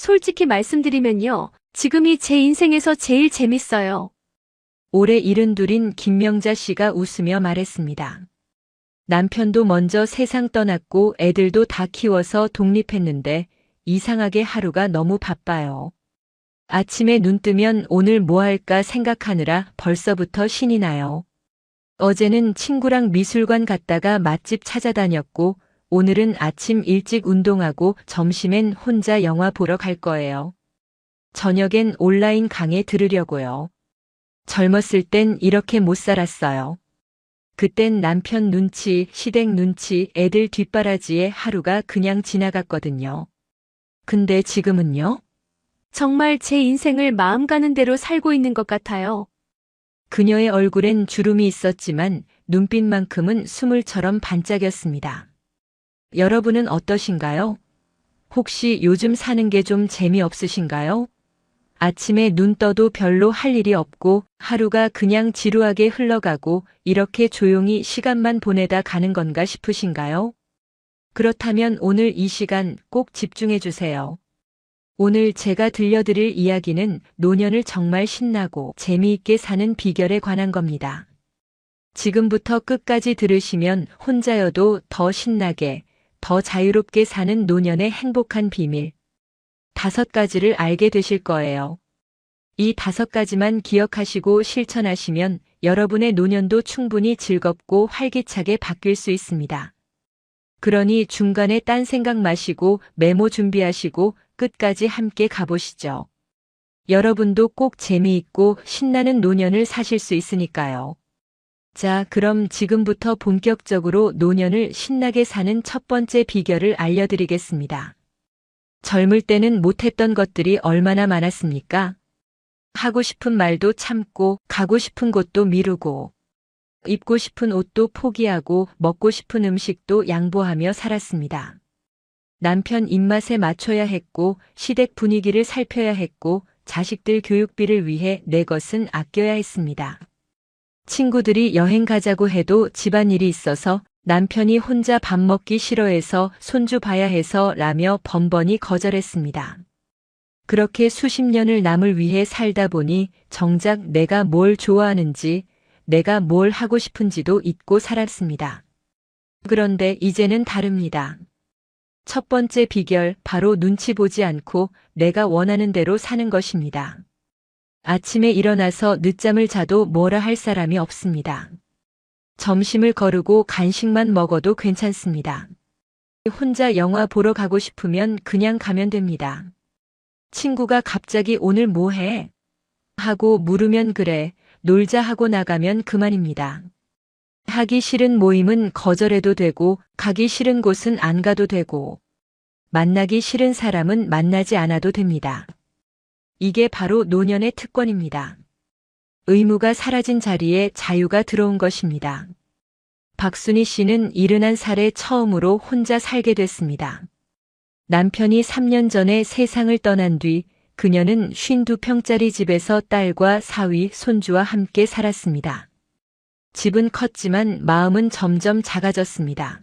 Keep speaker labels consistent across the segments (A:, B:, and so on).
A: 솔직히 말씀드리면요. 지금이 제 인생에서 제일 재밌어요.
B: 올해 72인 김명자 씨가 웃으며 말했습니다. 남편도 먼저 세상 떠났고 애들도 다 키워서 독립했는데 이상하게 하루가 너무 바빠요. 아침에 눈 뜨면 오늘 뭐 할까 생각하느라 벌써부터 신이 나요. 어제는 친구랑 미술관 갔다가 맛집 찾아다녔고 오늘은 아침 일찍 운동하고 점심엔 혼자 영화 보러 갈 거예요. 저녁엔 온라인 강의 들으려고요. 젊었을 땐 이렇게 못 살았어요. 그땐 남편 눈치, 시댁 눈치, 애들 뒷바라지에 하루가 그냥 지나갔거든요. 근데 지금은요?
A: 정말 제 인생을 마음 가는 대로 살고 있는 것 같아요.
B: 그녀의 얼굴엔 주름이 있었지만 눈빛만큼은 수물처럼 반짝였습니다. 여러분은 어떠신가요? 혹시 요즘 사는 게 좀 재미없으신가요? 아침에 눈 떠도 별로 할 일이 없고 하루가 그냥 지루하게 흘러가고 이렇게 조용히 시간만 보내다 가는 건가 싶으신가요? 그렇다면 오늘 이 시간 꼭 집중해 주세요. 오늘 제가 들려드릴 이야기는 노년을 정말 신나고 재미있게 사는 비결에 관한 겁니다. 지금부터 끝까지 들으시면 혼자여도 더 신나게, 더 자유롭게 사는 노년의 행복한 비밀 5가지를 알게 되실 거예요. 이 5가지만 기억하시고 실천하시면 여러분의 노년도 충분히 즐겁고 활기차게 바뀔 수 있습니다. 그러니 중간에 딴 생각 마시고 메모 준비하시고 끝까지 함께 가보시죠. 여러분도 꼭 재미있고 신나는 노년을 사실 수 있으니까요. 자, 그럼 지금부터 본격적으로 노년을 신나게 사는 첫 번째 비결을 알려드리겠습니다. 젊을 때는 못했던 것들이 얼마나 많았습니까? 하고 싶은 말도 참고, 가고 싶은 곳도 미루고, 입고 싶은 옷도 포기하고, 먹고 싶은 음식도 양보하며 살았습니다. 남편 입맛에 맞춰야 했고, 시댁 분위기를 살펴야 했고, 자식들 교육비를 위해 내 것은 아껴야 했습니다. 친구들이 여행 가자고 해도 집안일이 있어서 남편이 혼자 밥 먹기 싫어해서 손주 봐야 해서 라며 번번이 거절했습니다. 그렇게 수십 년을 남을 위해 살다 보니 정작 내가 뭘 좋아하는지, 내가 뭘 하고 싶은지도 잊고 살았습니다. 그런데 이제는 다릅니다. 첫 번째 비결, 바로 눈치 보지 않고 내가 원하는 대로 사는 것입니다. 아침에 일어나서 늦잠을 자도 뭐라 할 사람이 없습니다. 점심을 거르고 간식만 먹어도 괜찮습니다. 혼자 영화 보러 가고 싶으면 그냥 가면 됩니다. 친구가 갑자기 오늘 뭐 해? 하고 물으면 그래, 놀자 하고 나가면 그만입니다. 하기 싫은 모임은 거절해도 되고, 가기 싫은 곳은 안 가도 되고, 만나기 싫은 사람은 만나지 않아도 됩니다. 이게 바로 노년의 특권입니다. 의무가 사라진 자리에 자유가 들어온 것입니다. 박순희 씨는 71살에 처음으로 혼자 살게 됐습니다. 남편이 3년 전에 세상을 떠난 뒤 그녀는 52평짜리 집에서 딸과 사위, 손주와 함께 살았습니다. 집은 컸지만 마음은 점점 작아졌습니다.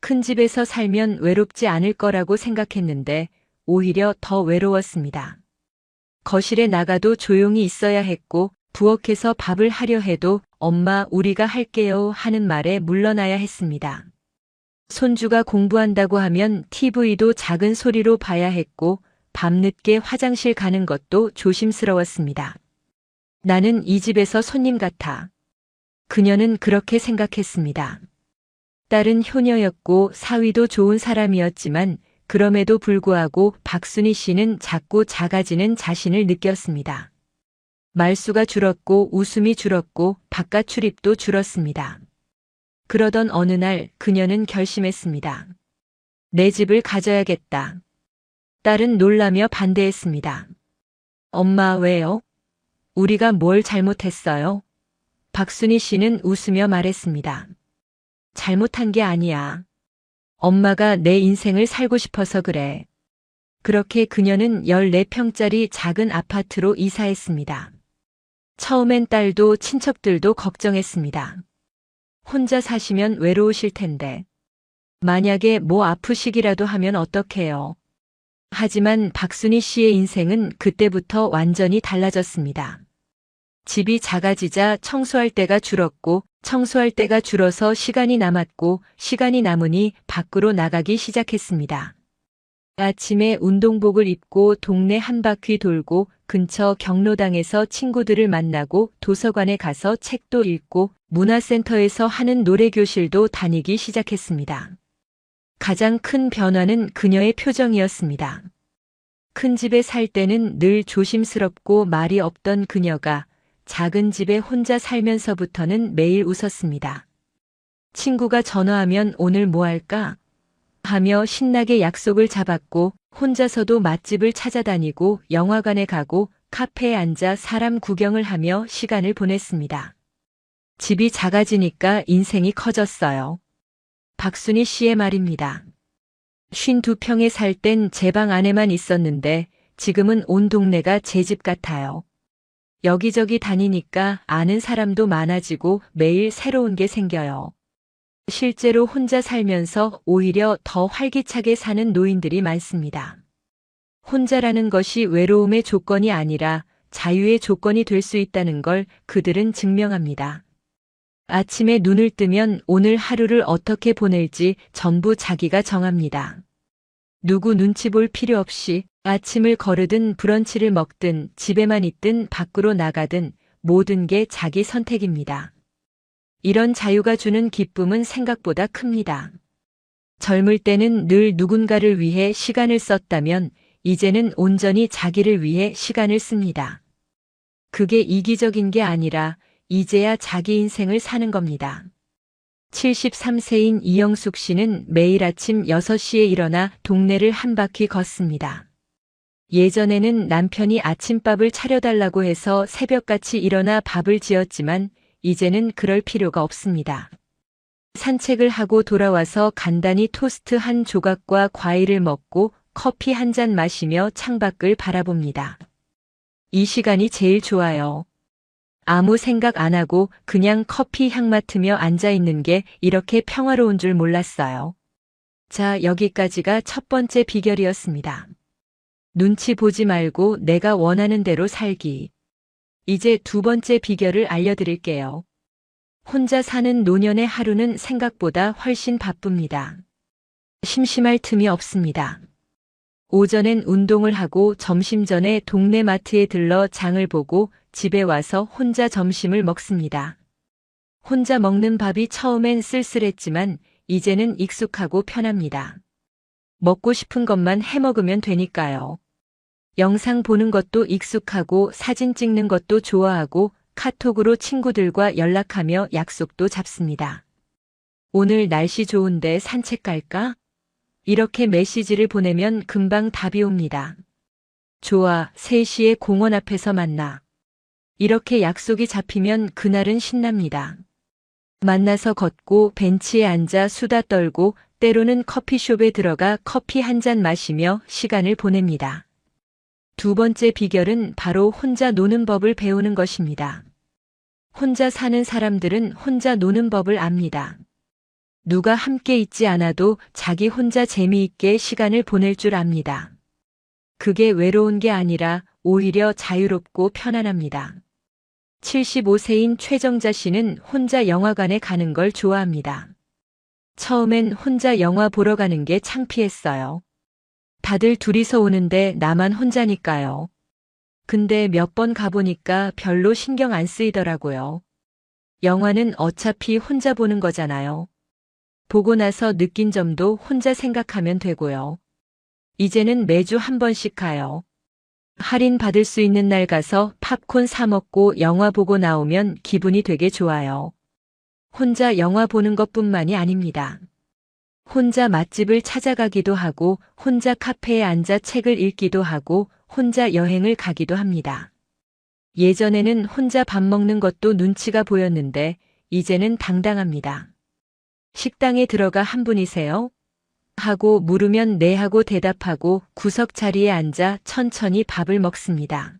B: 큰 집에서 살면 외롭지 않을 거라고 생각했는데 오히려 더 외로웠습니다. 거실에 나가도 조용히 있어야 했고 부엌에서 밥을 하려 해도 엄마 우리가 할게요 하는 말에 물러나야 했습니다. 손주가 공부한다고 하면 TV도 작은 소리로 봐야 했고 밤늦게 화장실 가는 것도 조심스러웠습니다. 나는 이 집에서 손님 같아. 그녀는 그렇게 생각했습니다. 딸은 효녀였고 사위도 좋은 사람이었지만 그럼에도 불구하고 박순희 씨는 자꾸 작아지는 자신을 느꼈습니다. 말수가 줄었고 웃음이 줄었고 바깥 출입도 줄었습니다. 그러던 어느 날 그녀는 결심했습니다. 내 집을 가져야겠다. 딸은 놀라며 반대했습니다. 엄마 왜요? 우리가 뭘 잘못했어요? 박순희 씨는 웃으며 말했습니다. 잘못한 게 아니야. 엄마가 내 인생을 살고 싶어서 그래. 그렇게 그녀는 14평짜리 작은 아파트로 이사했습니다. 처음엔 딸도 친척들도 걱정했습니다. 혼자 사시면 외로우실 텐데. 만약에 뭐 아프시기라도 하면 어떡해요? 하지만 박순희 씨의 인생은 그때부터 완전히 달라졌습니다. 집이 작아지자 청소할 때가 줄었고, 청소할 때가 줄어서 시간이 남았고, 시간이 남으니 밖으로 나가기 시작했습니다. 아침에 운동복을 입고 동네 한 바퀴 돌고 근처 경로당에서 친구들을 만나고 도서관에 가서 책도 읽고 문화센터에서 하는 노래교실도 다니기 시작했습니다. 가장 큰 변화는 그녀의 표정이었습니다. 큰 집에 살 때는 늘 조심스럽고 말이 없던 그녀가 작은 집에 혼자 살면서부터는 매일 웃었습니다. 친구가 전화하면 오늘 뭐 할까? 하며 신나게 약속을 잡았고 혼자서도 맛집을 찾아다니고 영화관에 가고 카페에 앉아 사람 구경을 하며 시간을 보냈습니다. 집이 작아지니까 인생이 커졌어요. 박순희 씨의 말입니다. 52평에 살 땐 제 방 안에만 있었는데 지금은 온 동네가 제 집 같아요. 여기저기 다니니까 아는 사람도 많아지고 매일 새로운 게 생겨요. 실제로 혼자 살면서 오히려 더 활기차게 사는 노인들이 많습니다. 혼자라는 것이 외로움의 조건이 아니라 자유의 조건이 될 수 있다는 걸 그들은 증명합니다. 아침에 눈을 뜨면 오늘 하루를 어떻게 보낼지 전부 자기가 정합니다. 누구 눈치 볼 필요 없이 아침을 거르든 브런치를 먹든 집에만 있든 밖으로 나가든 모든 게 자기 선택입니다. 이런 자유가 주는 기쁨은 생각보다 큽니다. 젊을 때는 늘 누군가를 위해 시간을 썼다면 이제는 온전히 자기를 위해 시간을 씁니다. 그게 이기적인 게 아니라 이제야 자기 인생을 사는 겁니다. 73세인 이영숙 씨는 매일 아침 6시에 일어나 동네를 한 바퀴 걷습니다. 예전에는 남편이 아침밥을 차려달라고 해서 새벽같이 일어나 밥을 지었지만 이제는 그럴 필요가 없습니다. 산책을 하고 돌아와서 간단히 토스트 한 조각과 과일을 먹고 커피 한 잔 마시며 창밖을 바라봅니다. 이 시간이 제일 좋아요. 아무 생각 안 하고 그냥 커피 향 맡으며 앉아 있는 게 이렇게 평화로운 줄 몰랐어요. 자, 여기까지가 첫 번째 비결이었습니다. 눈치 보지 말고 내가 원하는 대로 살기. 이제 두 번째 비결을 알려드릴게요. 혼자 사는 노년의 하루는 생각보다 훨씬 바쁩니다. 심심할 틈이 없습니다. 오전엔 운동을 하고 점심 전에 동네 마트에 들러 장을 보고 집에 와서 혼자 점심을 먹습니다. 혼자 먹는 밥이 처음엔 쓸쓸했지만 이제는 익숙하고 편합니다. 먹고 싶은 것만 해 먹으면 되니까요. 영상 보는 것도 익숙하고 사진 찍는 것도 좋아하고 카톡으로 친구들과 연락하며 약속도 잡습니다. 오늘 날씨 좋은데 산책 갈까? 이렇게 메시지를 보내면 금방 답이 옵니다. 좋아, 3시에 공원 앞에서 만나. 이렇게 약속이 잡히면 그날은 신납니다. 만나서 걷고 벤치에 앉아 수다 떨고 때로는 커피숍에 들어가 커피 한 잔 마시며 시간을 보냅니다. 두 번째 비결은 바로 혼자 노는 법을 배우는 것입니다. 혼자 사는 사람들은 혼자 노는 법을 압니다. 누가 함께 있지 않아도 자기 혼자 재미있게 시간을 보낼 줄 압니다. 그게 외로운 게 아니라 오히려 자유롭고 편안합니다. 75세인 최정자 씨는 혼자 영화관에 가는 걸 좋아합니다. 처음엔 혼자 영화 보러 가는 게 창피했어요. 다들 둘이서 오는데 나만 혼자니까요. 근데 몇 번 가보니까 별로 신경 안 쓰이더라고요. 영화는 어차피 혼자 보는 거잖아요. 보고 나서 느낀 점도 혼자 생각하면 되고요. 이제는 매주 한 번씩 가요. 할인 받을 수 있는 날 가서 팝콘 사 먹고 영화 보고 나오면 기분이 되게 좋아요. 혼자 영화 보는 것뿐만이 아닙니다. 혼자 맛집을 찾아가기도 하고 혼자 카페에 앉아 책을 읽기도 하고 혼자 여행을 가기도 합니다. 예전에는 혼자 밥 먹는 것도 눈치가 보였는데 이제는 당당합니다. 식당에 들어가 한 분이세요? 하고 물으면 네 하고 대답하고 구석 자리에 앉아 천천히 밥을 먹습니다.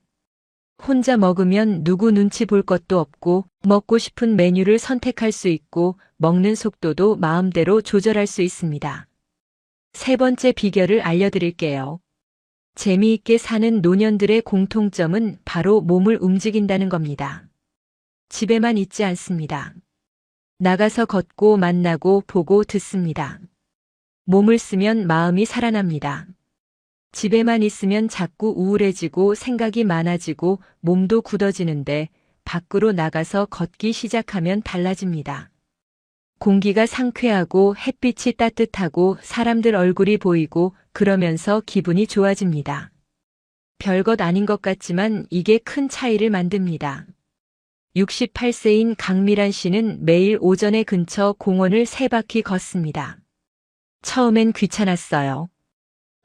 B: 혼자 먹으면 누구 눈치 볼 것도 없고 먹고 싶은 메뉴를 선택할 수 있고 먹는 속도도 마음대로 조절할 수 있습니다. 세 번째 비결을 알려드릴게요. 재미있게 사는 노년들의 공통점은 바로 몸을 움직인다는 겁니다. 집에만 있지 않습니다. 나가서 걷고 만나고 보고 듣습니다. 몸을 쓰면 마음이 살아납니다. 집에만 있으면 자꾸 우울해지고 생각이 많아지고 몸도 굳어지는데 밖으로 나가서 걷기 시작하면 달라집니다. 공기가 상쾌하고 햇빛이 따뜻하고 사람들 얼굴이 보이고 그러면서 기분이 좋아집니다. 별것 아닌 것 같지만 이게 큰 차이를 만듭니다. 68세인 강미란 씨는 매일 오전에 근처 공원을 3바퀴 걷습니다. 처음엔 귀찮았어요.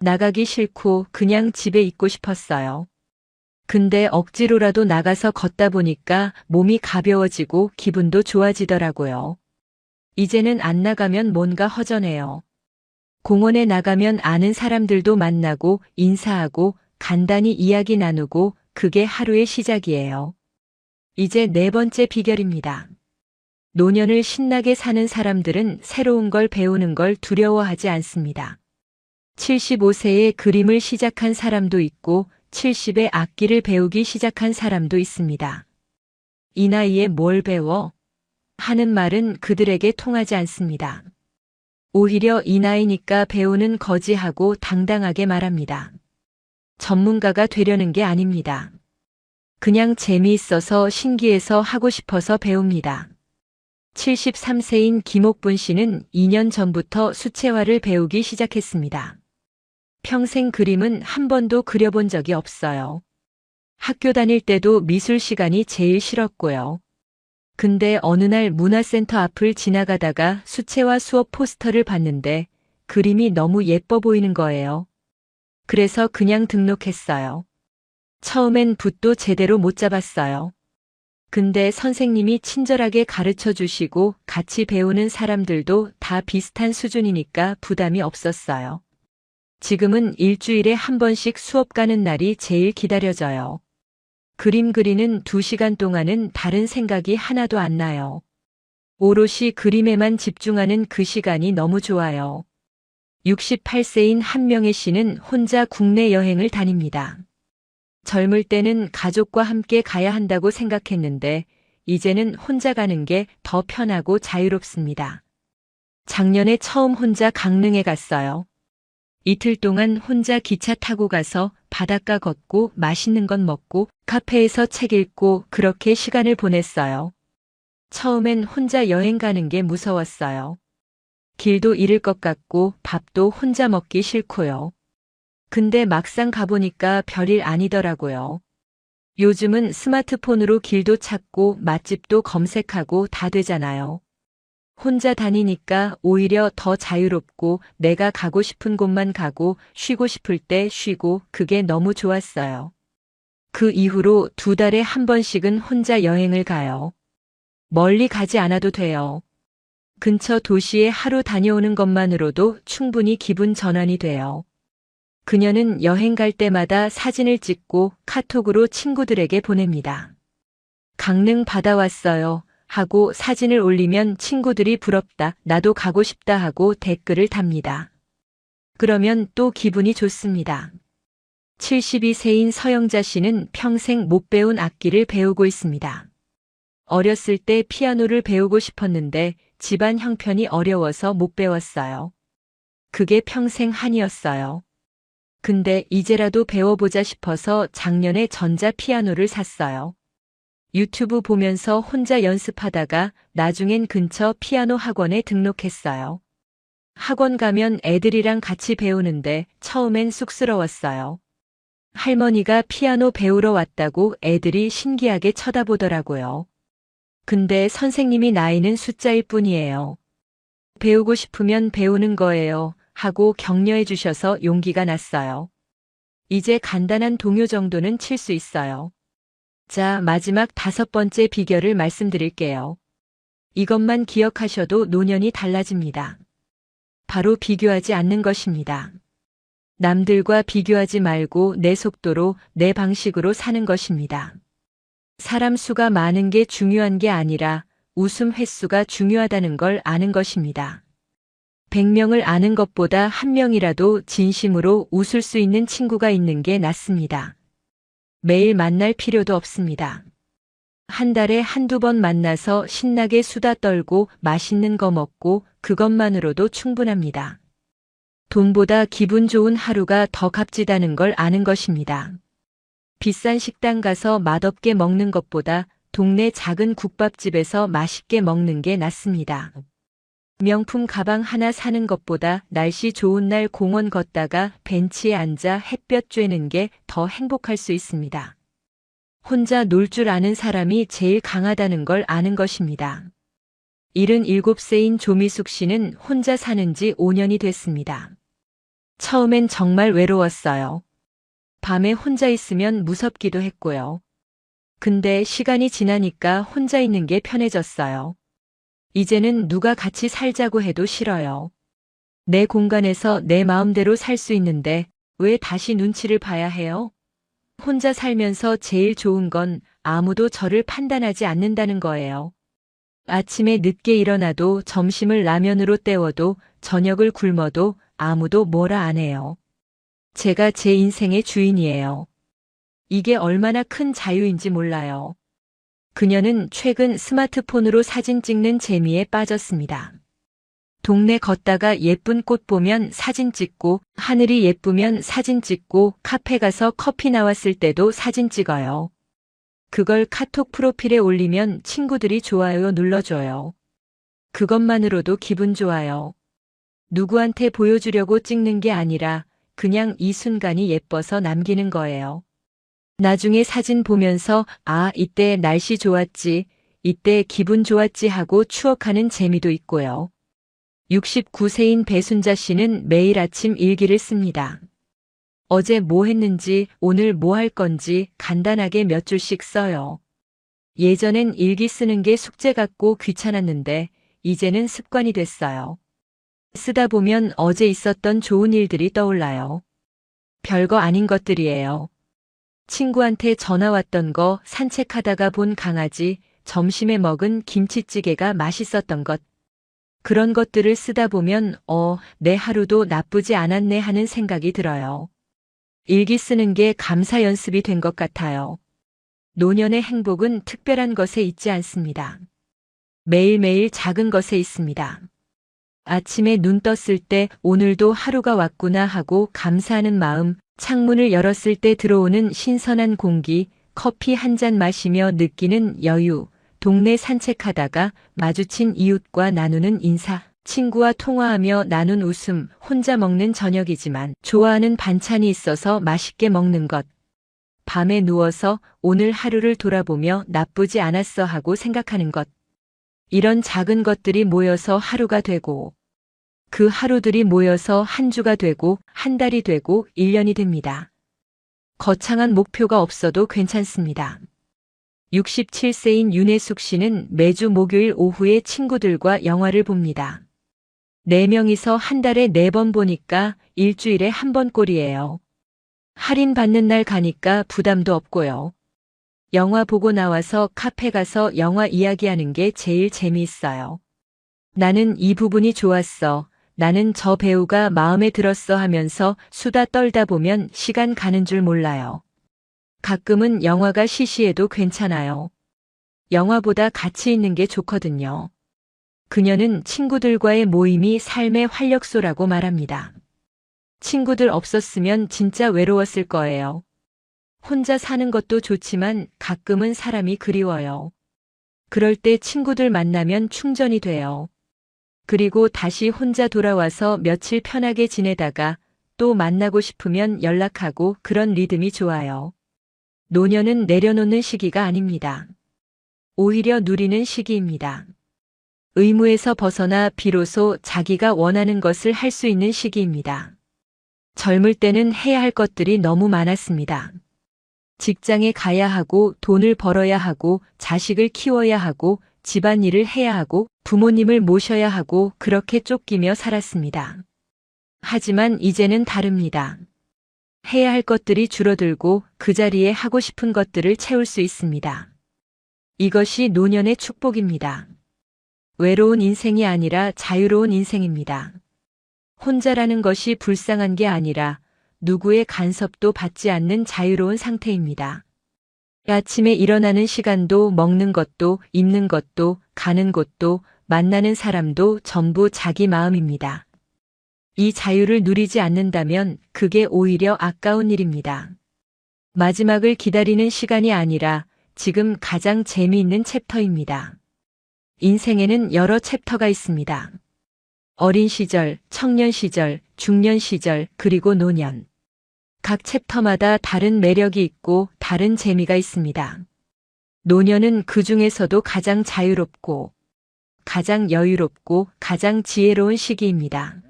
B: 나가기 싫고 그냥 집에 있고 싶었어요. 근데 억지로라도 나가서 걷다 보니까 몸이 가벼워지고 기분도 좋아지더라고요. 이제는 안 나가면 뭔가 허전해요. 공원에 나가면 아는 사람들도 만나고 인사하고 간단히 이야기 나누고 그게 하루의 시작이에요. 이제 4번째 비결입니다. 노년을 신나게 사는 사람들은 새로운 걸 배우는 걸 두려워하지 않습니다. 75세에 그림을 시작한 사람도 있고 70에 악기를 배우기 시작한 사람도 있습니다. 이 나이에 뭘 배워? 하는 말은 그들에게 통하지 않습니다. 오히려 이 나이니까 배우는 거지하고 당당하게 말합니다. 전문가가 되려는 게 아닙니다. 그냥 재미있어서 신기해서 하고 싶어서 배웁니다. 73세인 김옥분 씨는 2년 전부터 수채화를 배우기 시작했습니다. 평생 그림은 한 번도 그려본 적이 없어요. 학교 다닐 때도 미술 시간이 제일 싫었고요. 근데 어느 날 문화센터 앞을 지나가다가 수채화 수업 포스터를 봤는데 그림이 너무 예뻐 보이는 거예요. 그래서 그냥 등록했어요. 처음엔 붓도 제대로 못 잡았어요. 근데 선생님이 친절하게 가르쳐 주시고 같이 배우는 사람들도 다 비슷한 수준이니까 부담이 없었어요. 지금은 일주일에 한 번씩 수업 가는 날이 제일 기다려져요. 그림 그리는 2시간 동안은 다른 생각이 하나도 안 나요. 오롯이 그림에만 집중하는 그 시간이 너무 좋아요. 68세인 한명애 씨는 혼자 국내 여행을 다닙니다. 젊을 때는 가족과 함께 가야 한다고 생각했는데 이제는 혼자 가는 게 더 편하고 자유롭습니다. 작년에 처음 혼자 강릉에 갔어요. 이틀 동안 혼자 기차 타고 가서 바닷가 걷고 맛있는 건 먹고 카페에서 책 읽고 그렇게 시간을 보냈어요. 처음엔 혼자 여행 가는 게 무서웠어요. 길도 잃을 것 같고 밥도 혼자 먹기 싫고요. 근데 막상 가보니까 별일 아니더라고요. 요즘은 스마트폰으로 길도 찾고 맛집도 검색하고 다 되잖아요. 혼자 다니니까 오히려 더 자유롭고 내가 가고 싶은 곳만 가고 쉬고 싶을 때 쉬고 그게 너무 좋았어요. 그 이후로 2달에 한 번씩은 혼자 여행을 가요. 멀리 가지 않아도 돼요. 근처 도시에 하루 다녀오는 것만으로도 충분히 기분 전환이 돼요. 그녀는 여행 갈 때마다 사진을 찍고 카톡으로 친구들에게 보냅니다. 강릉 바다 왔어요 하고 사진을 올리면 친구들이 부럽다, 나도 가고 싶다 하고 댓글을 답니다. 그러면 또 기분이 좋습니다. 72세인 서영자 씨는 평생 못 배운 악기를 배우고 있습니다. 어렸을 때 피아노를 배우고 싶었는데 집안 형편이 어려워서 못 배웠어요. 그게 평생 한이었어요. 근데 이제라도 배워보자 싶어서 작년에 전자피아노를 샀어요. 유튜브 보면서 혼자 연습하다가 나중엔 근처 피아노 학원에 등록했어요. 학원 가면 애들이랑 같이 배우는데 처음엔 쑥스러웠어요. 할머니가 피아노 배우러 왔다고 애들이 신기하게 쳐다보더라고요. 근데 선생님이 나이는 숫자일 뿐이에요. 배우고 싶으면 배우는 거예요 하고 격려해 주셔서 용기가 났어요. 이제 간단한 동요 정도는 칠 수 있어요. 자, 마지막 5번째 비결을 말씀드릴게요. 이것만 기억하셔도 노년이 달라집니다. 바로 비교하지 않는 것입니다. 남들과 비교하지 말고 내 속도로, 내 방식으로 사는 것입니다. 사람 수가 많은 게 중요한 게 아니라 웃음 횟수가 중요하다는 걸 아는 것입니다. 100명을 아는 것보다 한 명이라도 진심으로 웃을 수 있는 친구가 있는 게 낫습니다. 매일 만날 필요도 없습니다. 한 달에 한두 번 만나서 신나게 수다 떨고 맛있는 거 먹고 그것만으로도 충분합니다. 돈보다 기분 좋은 하루가 더 값지다는 걸 아는 것입니다. 비싼 식당 가서 맛없게 먹는 것보다 동네 작은 국밥집에서 맛있게 먹는 게 낫습니다. 명품 가방 하나 사는 것보다 날씨 좋은 날 공원 걷다가 벤치에 앉아 햇볕 쬐는 게 더 행복할 수 있습니다. 혼자 놀 줄 아는 사람이 제일 강하다는 걸 아는 것입니다. 77세인 조미숙 씨는 혼자 사는 지 5년이 됐습니다. 처음엔 정말 외로웠어요. 밤에 혼자 있으면 무섭기도 했고요. 근데 시간이 지나니까 혼자 있는 게 편해졌어요. 이제는 누가 같이 살자고 해도 싫어요. 내 공간에서 내 마음대로 살 수 있는데 왜 다시 눈치를 봐야 해요? 혼자 살면서 제일 좋은 건 아무도 저를 판단하지 않는다는 거예요. 아침에 늦게 일어나도 점심을 라면으로 때워도 저녁을 굶어도 아무도 뭐라 안 해요. 제가 제 인생의 주인이에요. 이게 얼마나 큰 자유인지 몰라요. 그녀는 최근 스마트폰으로 사진 찍는 재미에 빠졌습니다. 동네 걷다가 예쁜 꽃 보면 사진 찍고, 하늘이 예쁘면 사진 찍고, 카페 가서 커피 나왔을 때도 사진 찍어요. 그걸 카톡 프로필에 올리면 친구들이 좋아요 눌러줘요. 그것만으로도 기분 좋아요. 누구한테 보여주려고 찍는 게 아니라 그냥 이 순간이 예뻐서 남기는 거예요. 나중에 사진 보면서 아, 이때 날씨 좋았지, 이때 기분 좋았지 하고 추억하는 재미도 있고요. 69세인 배순자 씨는 매일 아침 일기를 씁니다. 어제 뭐 했는지, 오늘 뭐 할 건지 간단하게 몇 줄씩 써요. 예전엔 일기 쓰는 게 숙제 같고 귀찮았는데 이제는 습관이 됐어요. 쓰다 보면 어제 있었던 좋은 일들이 떠올라요. 별거 아닌 것들이에요. 친구한테 전화 왔던 거, 산책하다가 본 강아지, 점심에 먹은 김치찌개가 맛있었던 것. 그런 것들을 쓰다 보면 내 하루도 나쁘지 않았네 하는 생각이 들어요. 일기 쓰는 게 감사 연습이 된 것 같아요. 노년의 행복은 특별한 것에 있지 않습니다. 매일매일 작은 것에 있습니다. 아침에 눈 떴을 때 오늘도 하루가 왔구나 하고 감사하는 마음, 창문을 열었을 때 들어오는 신선한 공기, 커피 한 잔 마시며 느끼는 여유, 동네 산책하다가 마주친 이웃과 나누는 인사, 친구와 통화하며 나눈 웃음, 혼자 먹는 저녁이지만 좋아하는 반찬이 있어서 맛있게 먹는 것. 밤에 누워서 오늘 하루를 돌아보며 나쁘지 않았어 하고 생각하는 것. 이런 작은 것들이 모여서 하루가 되고 그 하루들이 모여서 한 주가 되고 한 달이 되고 1년이 됩니다. 거창한 목표가 없어도 괜찮습니다. 67세인 윤혜숙 씨는 매주 목요일 오후에 친구들과 영화를 봅니다. 4명이서 한 달에 4번 보니까 일주일에 한 번 꼴이에요. 할인 받는 날 가니까 부담도 없고요. 영화 보고 나와서 카페 가서 영화 이야기하는 게 제일 재미있어요. 나는 이 부분이 좋았어. 나는 저 배우가 마음에 들었어 하면서 수다 떨다 보면 시간 가는 줄 몰라요. 가끔은 영화가 시시해도 괜찮아요. 영화보다 같이 있는 게 좋거든요. 그녀는 친구들과의 모임이 삶의 활력소라고 말합니다. 친구들 없었으면 진짜 외로웠을 거예요. 혼자 사는 것도 좋지만 가끔은 사람이 그리워요. 그럴 때 친구들 만나면 충전이 돼요. 그리고 다시 혼자 돌아와서 며칠 편하게 지내다가 또 만나고 싶으면 연락하고 그런 리듬이 좋아요. 노년은 내려놓는 시기가 아닙니다. 오히려 누리는 시기입니다. 의무에서 벗어나 비로소 자기가 원하는 것을 할 수 있는 시기입니다. 젊을 때는 해야 할 것들이 너무 많았습니다. 직장에 가야 하고 돈을 벌어야 하고 자식을 키워야 하고 집안일을 해야 하고 부모님을 모셔야 하고 그렇게 쫓기며 살았습니다. 하지만 이제는 다릅니다. 해야 할 것들이 줄어들고 그 자리에 하고 싶은 것들을 채울 수 있습니다. 이것이 노년의 축복입니다. 외로운 인생이 아니라 자유로운 인생입니다. 혼자라는 것이 불쌍한 게 아니라 누구의 간섭도 받지 않는 자유로운 상태입니다. 아침에 일어나는 시간도 먹는 것도 입는 것도 가는 곳도 만나는 사람도 전부 자기 마음입니다. 이 자유를 누리지 않는다면 그게 오히려 아까운 일입니다. 마지막을 기다리는 시간이 아니라 지금 가장 재미있는 챕터입니다. 인생에는 여러 챕터가 있습니다. 어린 시절, 청년 시절, 중년 시절, 그리고 노년. 각 챕터마다 다른 매력이 있고 다른 재미가 있습니다. 노년은 그 중에서도 가장 자유롭고 가장 여유롭고 가장 지혜로운 시기입니다.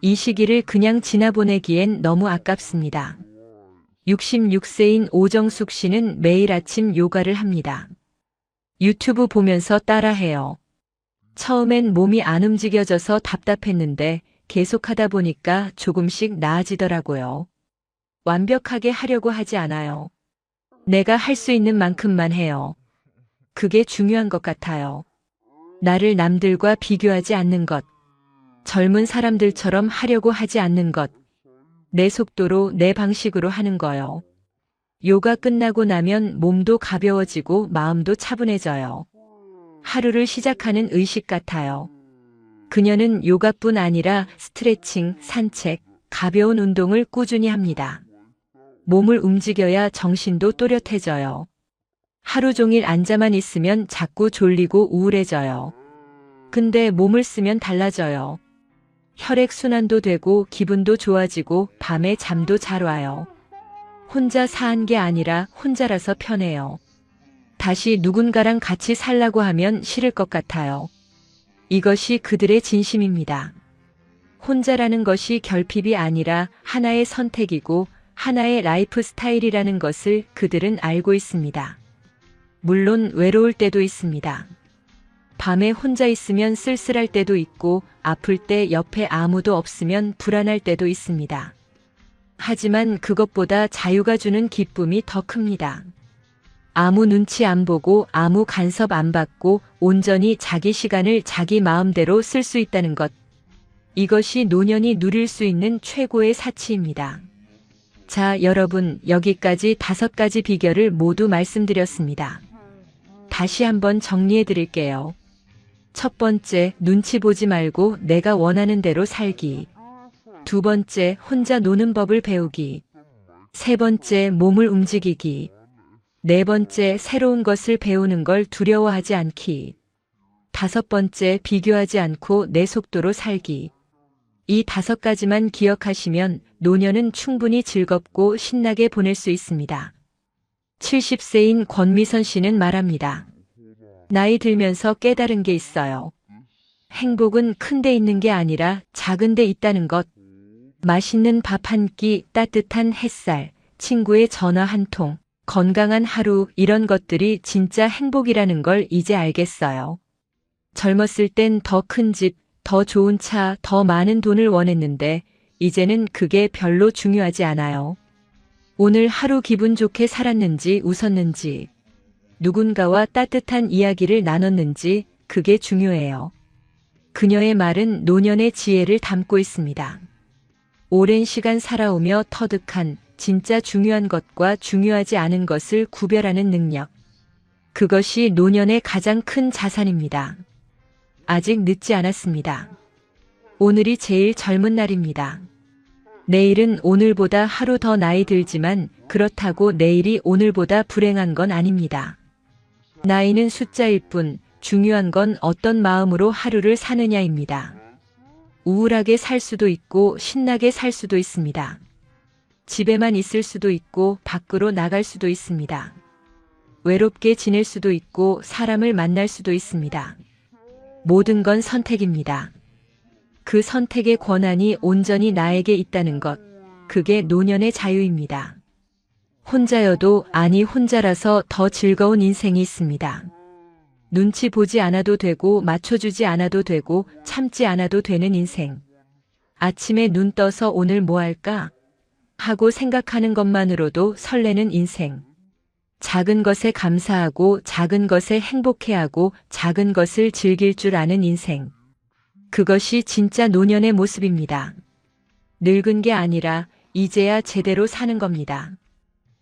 B: 이 시기를 그냥 지나보내기엔 너무 아깝습니다. 66세인 오정숙 씨는 매일 아침 요가를 합니다. 유튜브 보면서 따라해요. 처음엔 몸이 안 움직여져서 답답했는데 계속하다 보니까 조금씩 나아지더라고요. 완벽하게 하려고 하지 않아요. 내가 할 수 있는 만큼만 해요. 그게 중요한 것 같아요. 나를 남들과 비교하지 않는 것. 젊은 사람들처럼 하려고 하지 않는 것. 내 속도로 내 방식으로 하는 거요. 요가 끝나고 나면 몸도 가벼워지고 마음도 차분해져요. 하루를 시작하는 의식 같아요. 그녀는 요가뿐 아니라 스트레칭, 산책, 가벼운 운동을 꾸준히 합니다. 몸을 움직여야 정신도 또렷해져요. 하루 종일 앉아만 있으면 자꾸 졸리고 우울해져요. 근데 몸을 쓰면 달라져요. 혈액순환도 되고 기분도 좋아지고 밤에 잠도 잘 와요. 혼자 사는 게 아니라 혼자라서 편해요. 다시 누군가랑 같이 살라고 하면 싫을 것 같아요. 이것이 그들의 진심입니다. 혼자라는 것이 결핍이 아니라 하나의 선택이고 하나의 라이프 스타일이라는 것을 그들은 알고 있습니다. 물론 외로울 때도 있습니다. 밤에 혼자 있으면 쓸쓸할 때도 있고 아플 때 옆에 아무도 없으면 불안할 때도 있습니다. 하지만 그것보다 자유가 주는 기쁨이 더 큽니다. 아무 눈치 안 보고 아무 간섭 안 받고 온전히 자기 시간을 자기 마음대로 쓸 수 있다는 것. 이것이 노년이 누릴 수 있는 최고의 사치입니다. 자, 여러분, 여기까지 5가지 비결을 모두 말씀드렸습니다. 다시 한번 정리해 드릴게요. 첫 번째, 눈치 보지 말고 내가 원하는 대로 살기. 두 번째, 혼자 노는 법을 배우기. 세 번째, 몸을 움직이기. 네 번째, 새로운 것을 배우는 걸 두려워하지 않기. 다섯 번째, 비교하지 않고 내 속도로 살기. 이 5가지만 기억하시면 노년은 충분히 즐겁고 신나게 보낼 수 있습니다. 70세인 권미선 씨는 말합니다. 나이 들면서 깨달은 게 있어요. 행복은 큰 데 있는 게 아니라 작은 데 있다는 것. 맛있는 밥 한 끼, 따뜻한 햇살, 친구의 전화 한 통, 건강한 하루, 이런 것들이 진짜 행복이라는 걸 이제 알겠어요. 젊었을 땐 더 큰 집, 더 좋은 차, 더 많은 돈을 원했는데 이제는 그게 별로 중요하지 않아요. 오늘 하루 기분 좋게 살았는지 웃었는지, 누군가와 따뜻한 이야기를 나눴는지 그게 중요해요. 그녀의 말은 노년의 지혜를 담고 있습니다. 오랜 시간 살아오며 터득한 진짜 중요한 것과 중요하지 않은 것을 구별하는 능력. 그것이 노년의 가장 큰 자산입니다. 아직 늦지 않았습니다. 오늘이 제일 젊은 날입니다. 내일은 오늘보다 하루 더 나이 들지만 그렇다고 내일이 오늘보다 불행한 건 아닙니다. 나이는 숫자일 뿐 중요한 건 어떤 마음으로 하루를 사느냐입니다. 우울하게 살 수도 있고 신나게 살 수도 있습니다. 집에만 있을 수도 있고 밖으로 나갈 수도 있습니다. 외롭게 지낼 수도 있고 사람을 만날 수도 있습니다. 모든 건 선택입니다. 그 선택의 권한이 온전히 나에게 있다는 것, 그게 노년의 자유입니다. 혼자여도 아니 혼자라서 더 즐거운 인생이 있습니다. 눈치 보지 않아도 되고 맞춰주지 않아도 되고 참지 않아도 되는 인생. 아침에 눈 떠서 오늘 뭐 할까? 하고 생각하는 것만으로도 설레는 인생. 작은 것에 감사하고 작은 것에 행복해하고 작은 것을 즐길 줄 아는 인생. 그것이 진짜 노년의 모습입니다. 늙은 게 아니라 이제야 제대로 사는 겁니다.